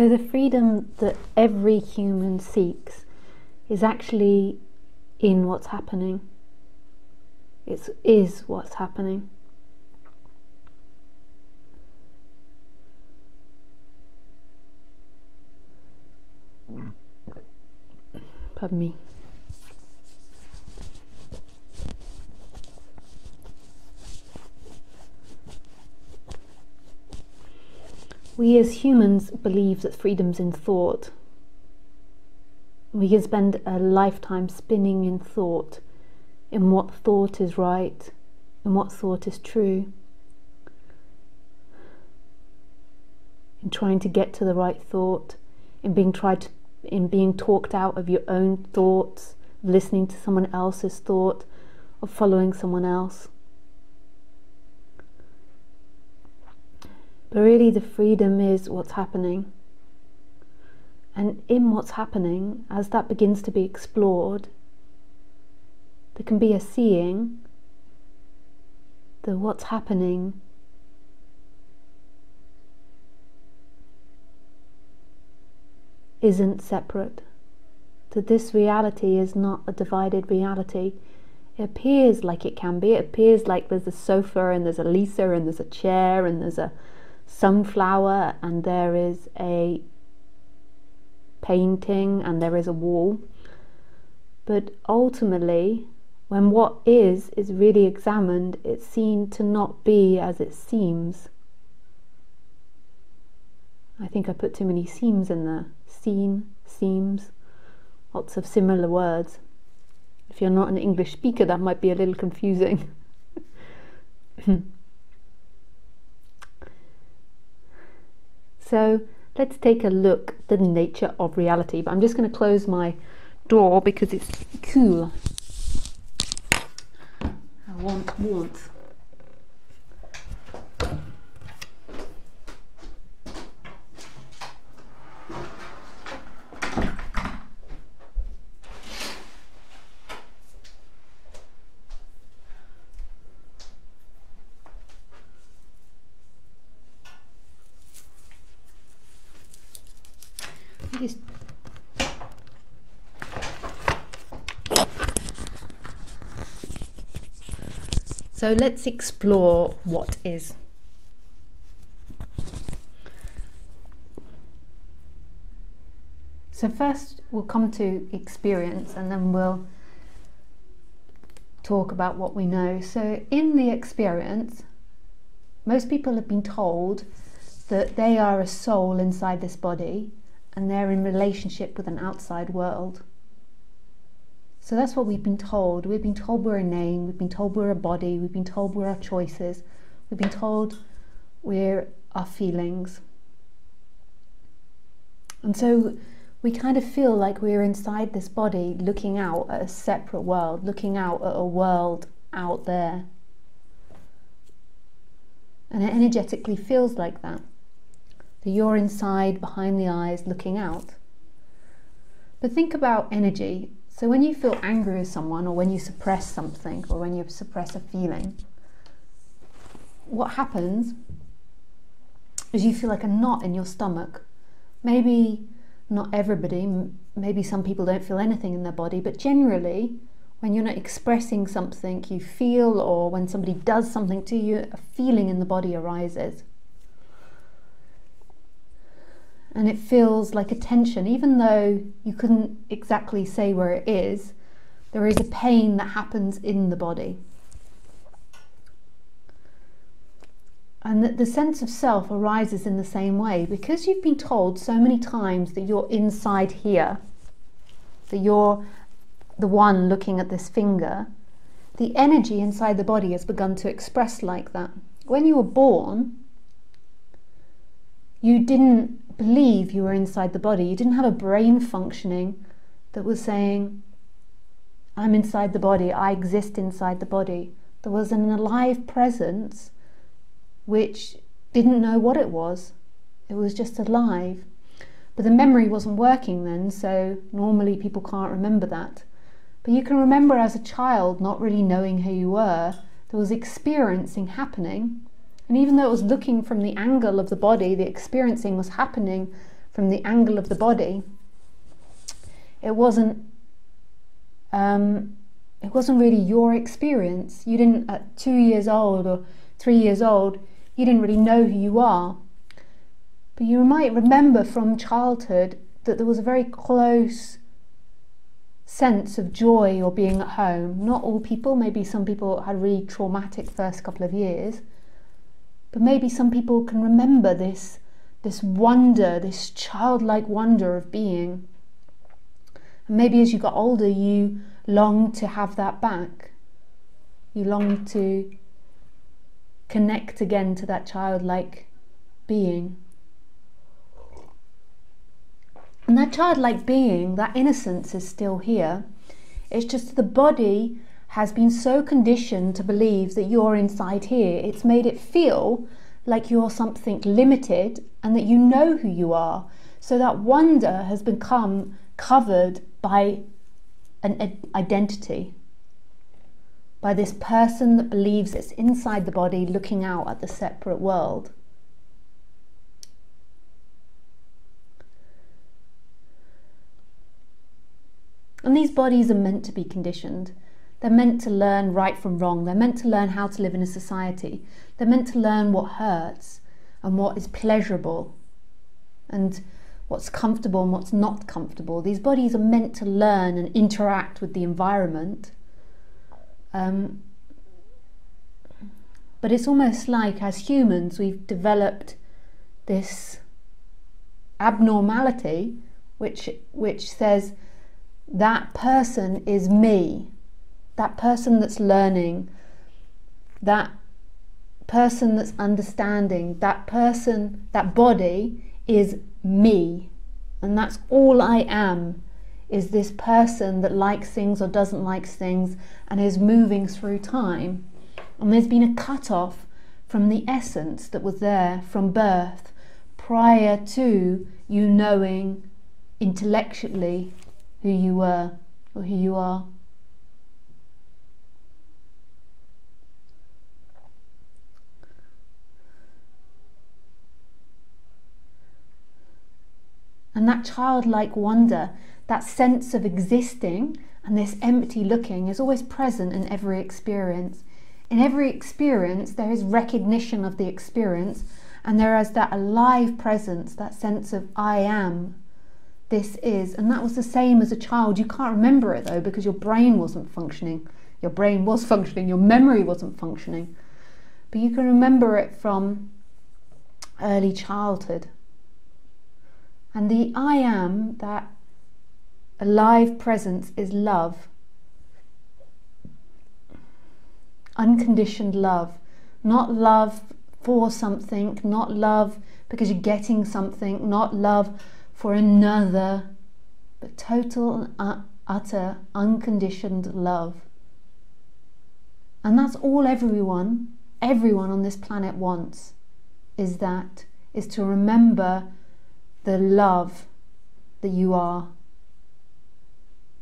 So the freedom that every human seeks is actually in what's happening. It is what's happening. Pardon me. We as humans believe that freedom's in thought. We can spend a lifetime spinning in thought, in what thought is right, in what thought is true, in trying to get to the right thought, in being talked out of your own thoughts, listening to someone else's thought, or following someone else. But really the freedom is what's happening. And in what's happening, as that begins to be explored, there can be a seeing that what's happening isn't separate, that this reality is not a divided reality. It appears like it can be. It appears like there's a sofa and there's a Lisa and there's a chair and there's a sunflower and there is a painting and there is a wall. But ultimately, when what is really examined, it's seen to not be as it seems. I think I put too many seams in there. Seen, seems, lots of similar words. If you're not an English speaker, that might be a little confusing. So let's take a look at the nature of reality. But I'm just going to close my door because it's cool. I want warmth. So let's explore what is. So first we'll come to experience and then we'll talk about what we know. So in the experience, most people have been told that they are a soul inside this body and they're in relationship with an outside world. So that's what we've been told. We've been told we're a name, we've been told we're a body, we've been told we're our choices, we've been told we're our feelings. And so we kind of feel like we're inside this body looking out at a separate world, looking out at a world out there. And it energetically feels like that. That you're inside, behind the eyes, looking out. But think about energy. So when you feel angry with someone, or when you suppress something, or when you suppress a feeling, what happens is you feel like a knot in your stomach. Maybe not everybody, maybe some people don't feel anything in their body, but generally, when you're not expressing something you feel, or when somebody does something to you, a feeling in the body arises. And it feels like a tension, even though you couldn't exactly say where it is, there is a pain that happens in the body. And the sense of self arises in the same way, because you've been told so many times that you're inside here, that you're the one looking at this finger. The energy inside the body has begun to express like that. When you were born, you didn't believe you were inside the body. You didn't have a brain functioning that was saying, I'm inside the body, I exist inside the body. There was an alive presence which didn't know what it was. It was just alive. But the memory wasn't working then, so normally people can't remember that. But you can remember as a child not really knowing who you were. There was experiencing happening. And even though it was looking from the angle of the body, the experiencing was happening from the angle of the body, it wasn't really your experience. You didn't, at 2 years old or 3 years old, you didn't really know who you are. But you might remember from childhood that there was a very close sense of joy or being at home. Not all people, maybe some people had a really traumatic first couple of years, but maybe some people can remember this wonder, this childlike wonder of being. And maybe as you got older, you longed to have that back. You longed to connect again to that childlike being. And that childlike being, that innocence is still here. It's just the body has been so conditioned to believe that you're inside here. It's made it feel like you're something limited and that you know who you are. So that wonder has become covered by an identity, by this person that believes it's inside the body looking out at the separate world. And these bodies are meant to be conditioned. They're meant to learn right from wrong. They're meant to learn how to live in a society. They're meant to learn what hurts and what is pleasurable and what's comfortable and what's not comfortable. These bodies are meant to learn and interact with the environment. But it's almost like as humans we've developed this abnormality which says that person is me, that person that's learning, that person that's understanding, that person, that body is me, and that's all I am, is this person that likes things or doesn't like things and is moving through time. And there's been a cut-off from the essence that was there from birth, prior to you knowing intellectually who you were or who you are. And that childlike wonder, that sense of existing and this empty looking is always present in every experience. In every experience there is recognition of the experience, and there is that alive presence, that sense of I am. This is, and that was the same as a child. You can't remember it though because your brain wasn't functioning. Your brain was functioning, your memory wasn't functioning. But you can remember it from early childhood. And the I am, that alive presence, is love. Unconditioned love. Not love for something, not love because you're getting something, not love for another, but total and utter unconditioned love. And that's all everyone on this planet wants, is to remember the love that you are,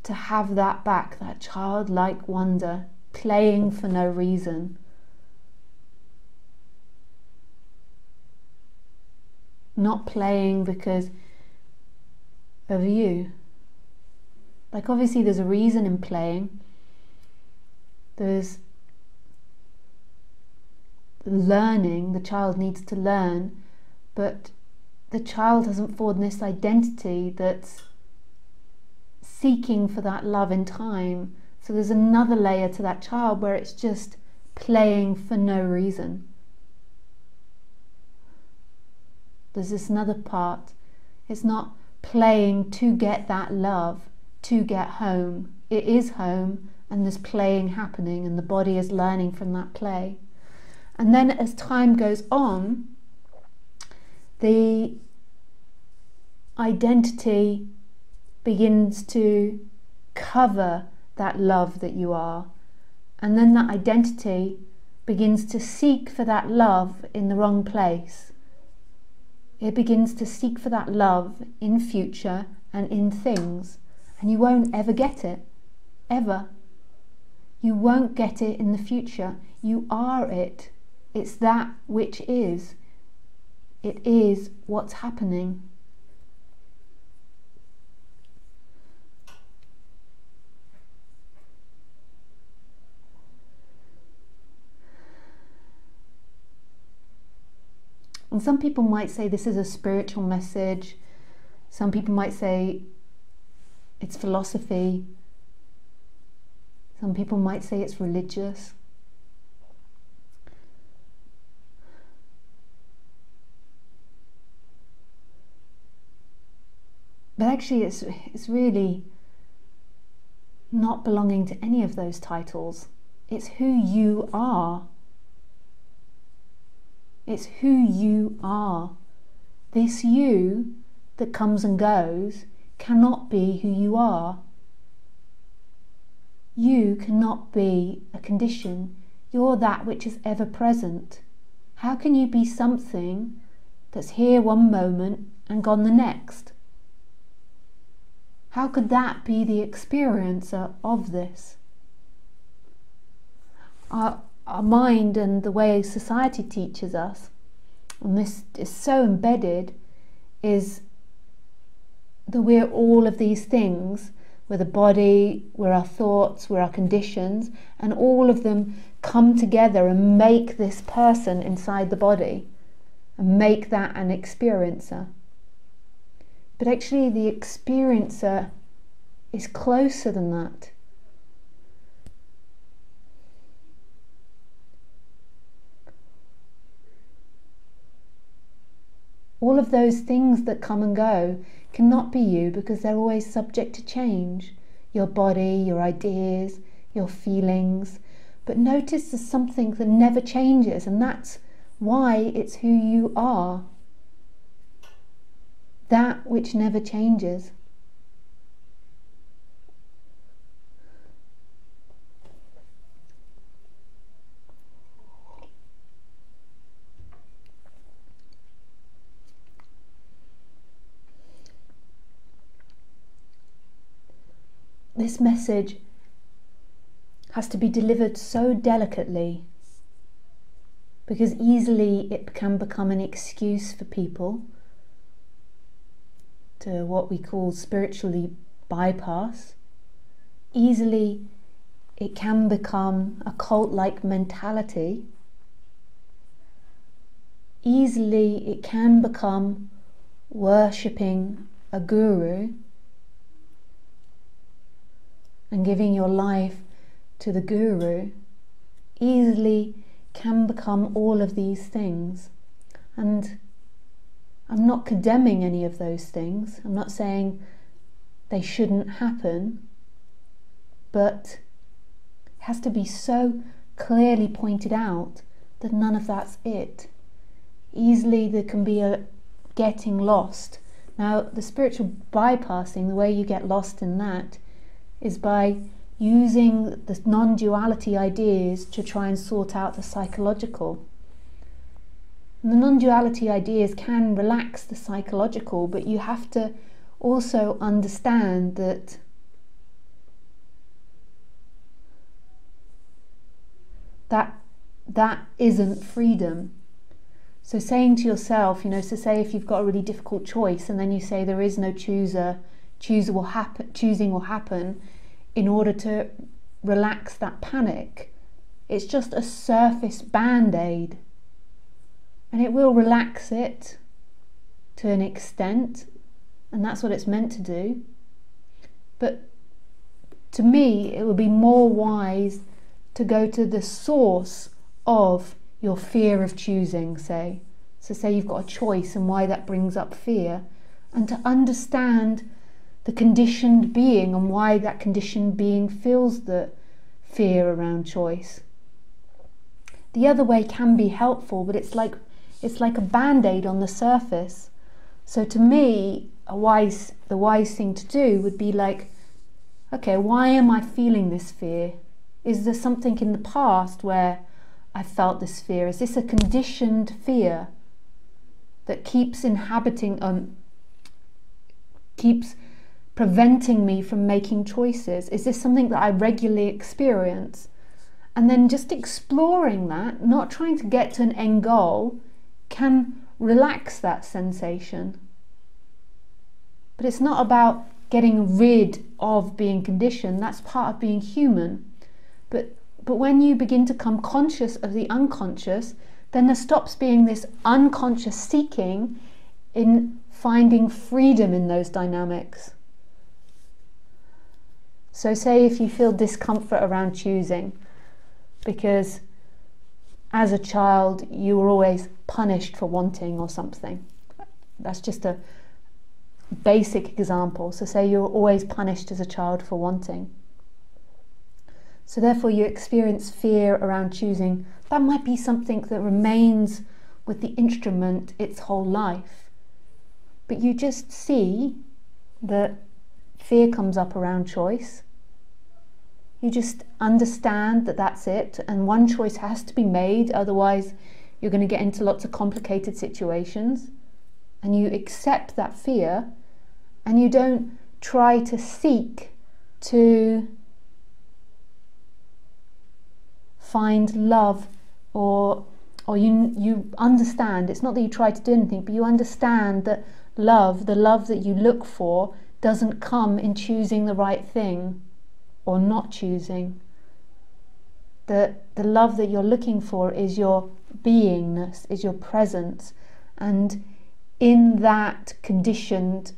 to have that back, that childlike wonder, playing for no reason. Not playing because of you. Like obviously there's a reason in playing. There's learning, the child needs to learn, but the child hasn't formed this identity that's seeking for that love in time. So there's another layer to that child where it's just playing for no reason. There's this another part. It's not playing to get that love, to get home. It is home, and there's playing happening, and the body is learning from that play. And then as time goes on, the identity begins to cover that love that you are, and then that identity begins to seek for that love in the wrong place. It begins to seek for that love in future and in things, and you won't ever get it, ever. You won't get it in the future. You are it. It's that which is. It is what's happening. And some people might say this is a spiritual message. Some people might say it's philosophy. Some people might say it's religious. But actually it's really not belonging to any of those titles. It's who you are. It's who you are. This you that comes and goes cannot be who you are. You cannot be a condition. You're that which is ever present. How can you be something that's here one moment and gone the next? How could that be the experiencer of this? Our mind and the way society teaches us, and this is so embedded, is that we're all of these things. We're the body, we're our thoughts, we're our conditions, and all of them come together and make this person inside the body and make that an experiencer. But actually the experiencer is closer than that. All of those things that come and go cannot be you because they're always subject to change. Your body, your ideas, your feelings. But notice there's something that never changes, and that's why it's who you are. That which never changes. This message has to be delivered so delicately, because easily it can become an excuse for people to what we call spiritually bypass. Easily it can become a cult-like mentality. Easily it can become worshipping a guru and giving your life to the guru. Easily can become all of these things. And I'm not condemning any of those things. I'm not saying they shouldn't happen, but it has to be so clearly pointed out that none of that's it. Easily there can be a getting lost. Now, the spiritual bypassing, the way you get lost in that, is by using the non-duality ideas to try and sort out the psychological. And the non-duality ideas can relax the psychological, but you have to also understand that that isn't freedom. So saying to yourself, so say if you've got a really difficult choice and then you say there is no chooser, choosing will happen in order to relax that panic. It's just a surface band-aid, and it will relax it to an extent, and that's what it's meant to do. But to me, it would be more wise to go to the source of your fear of choosing, say. So say you've got a choice and why that brings up fear, and to understand the conditioned being and why that conditioned being feels the fear around choice. The other way can be helpful, but it's like a band-aid on the surface. So to me, the wise thing to do would be like, okay, why am I feeling this fear? Is there something in the past where I felt this fear? Is this a conditioned fear that keeps keeps preventing me from making choices? Is this something that I regularly experience? And then just exploring that, not trying to get to an end goal, can relax that sensation. But it's not about getting rid of being conditioned. That's part of being human. But when you begin to become conscious of the unconscious, then there stops being this unconscious seeking in finding freedom in those dynamics. So say if you feel discomfort around choosing, because as a child you were always punished for wanting or something. That's just a basic example. So say you're always punished as a child for wanting. So therefore you experience fear around choosing. That might be something that remains with the instrument its whole life. But you just see that fear comes up around choice. You just understand that that's it, and one choice has to be made, otherwise you're going to get into lots of complicated situations. And you accept that fear, and you don't try to seek to find love, or you understand. It's not that you try to do anything, but you understand that love, the love that you look for, doesn't come in choosing the right thing or not choosing. The love that you're looking for is your beingness, is your presence, and in that conditioned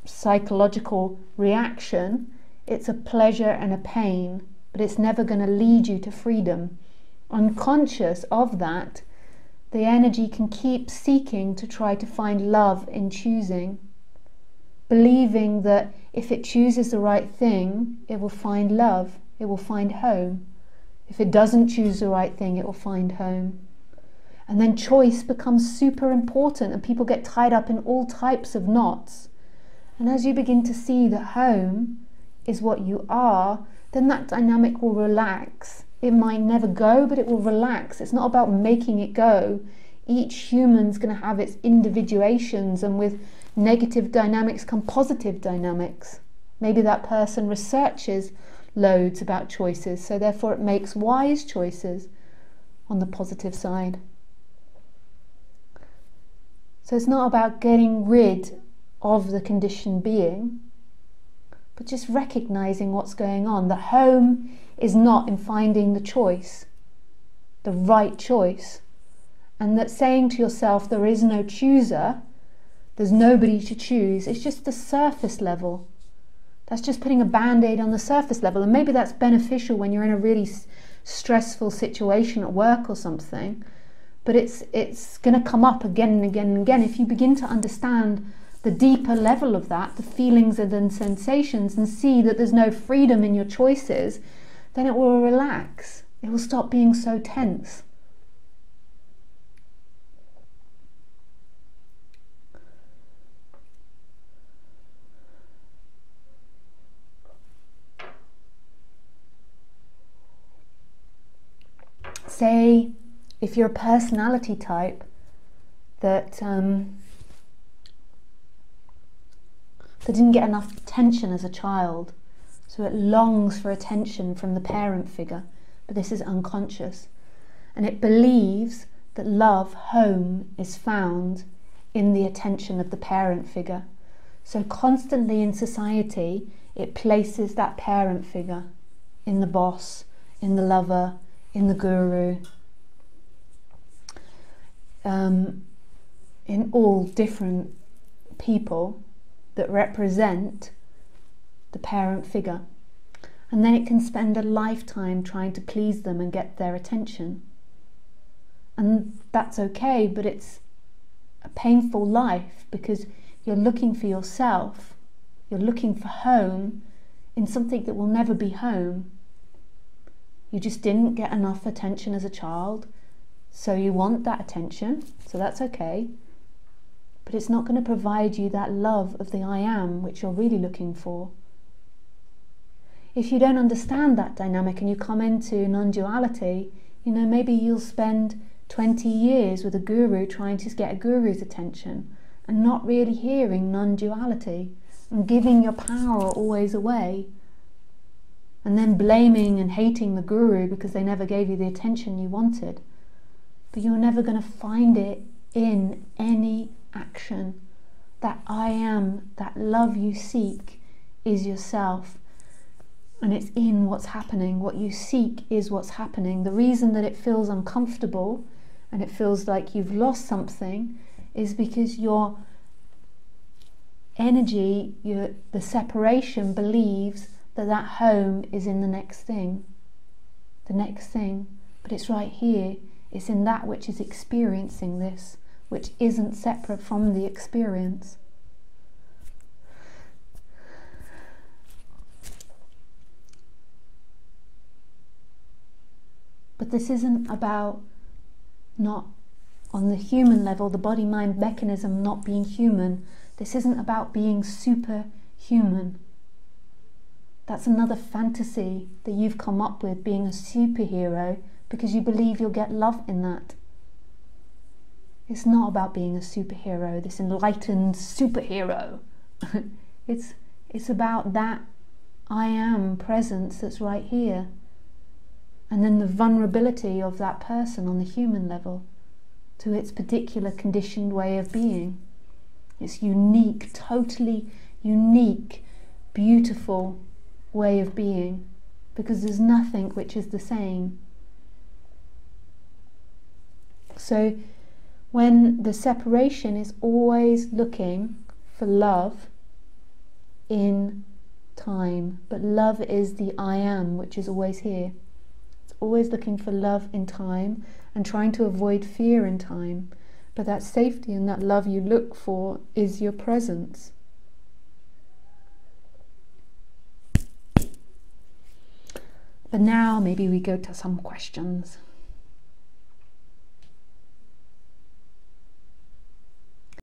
psychological reaction, it's a pleasure and a pain, but it's never going to lead you to freedom. Unconscious of that, the energy can keep seeking to try to find love in choosing, believing that if it chooses the right thing, it will find love, it will find home. If it doesn't choose the right thing, it will find home. And then choice becomes super important, and people get tied up in all types of knots. And as you begin to see that home is what you are, then that dynamic will relax. It might never go, but it will relax. It's not about making it go. Each human's going to have its individuations, and with negative dynamics come positive dynamics. Maybe that person researches loads about choices, so therefore it makes wise choices on the positive side. So it's not about getting rid of the conditioned being, but just recognizing what's going on. The home is not in finding the choice, the right choice, and that saying to yourself there is no chooser, there's nobody to choose, it's just the surface level. That's just putting a band-aid on the surface level, and maybe that's beneficial when you're in a really stressful situation at work or something, but it's going to come up again and again and again. If you begin to understand the deeper level of that, the feelings and the sensations, and see that there's no freedom in your choices, then it will relax. It will stop being so tense. Say, if you're a personality type that didn't get enough attention as a child, so it longs for attention from the parent figure, but this is unconscious, and it believes that love, home, is found in the attention of the parent figure. So constantly in society it places that parent figure in the boss, in the lover, in the guru, in all different people that represent the parent figure. And then it can spend a lifetime trying to please them and get their attention. And that's okay, but it's a painful life, because you're looking for yourself, you're looking for home in something that will never be home. You just didn't get enough attention as a child, so you want that attention, so that's okay. But it's not going to provide you that love of the I am, which you're really looking for. If you don't understand that dynamic and you come into non-duality, maybe you'll spend 20 years with a guru trying to get a guru's attention and not really hearing non-duality, and giving your power always away, and then blaming and hating the guru because they never gave you the attention you wanted. But you're never going to find it in any action. That I am, that love you seek, is yourself, and it's in what's happening. What you seek is what's happening. The reason that it feels uncomfortable and it feels like you've lost something, is because your energy, the separation, believes that that home is in the next thing. But it's right here. It's in that which is experiencing this, which isn't separate from the experience. But this isn't about, not on the human level, the body-mind mechanism not being human. This isn't about being superhuman. That's another fantasy that you've come up with, being a superhero, because you believe you'll get love in that. It's not about being a superhero, this enlightened superhero. It's about that I am presence that's right here. And then the vulnerability of that person on the human level to its particular conditioned way of being. Its unique, totally unique, beautiful way of being, because there's nothing which is the same. So when the separation is always looking for love in time, but love is the I am, which is always here. It's always looking for love in time and trying to avoid fear in time. But that safety and that love you look for is your presence. But now maybe we go to some questions.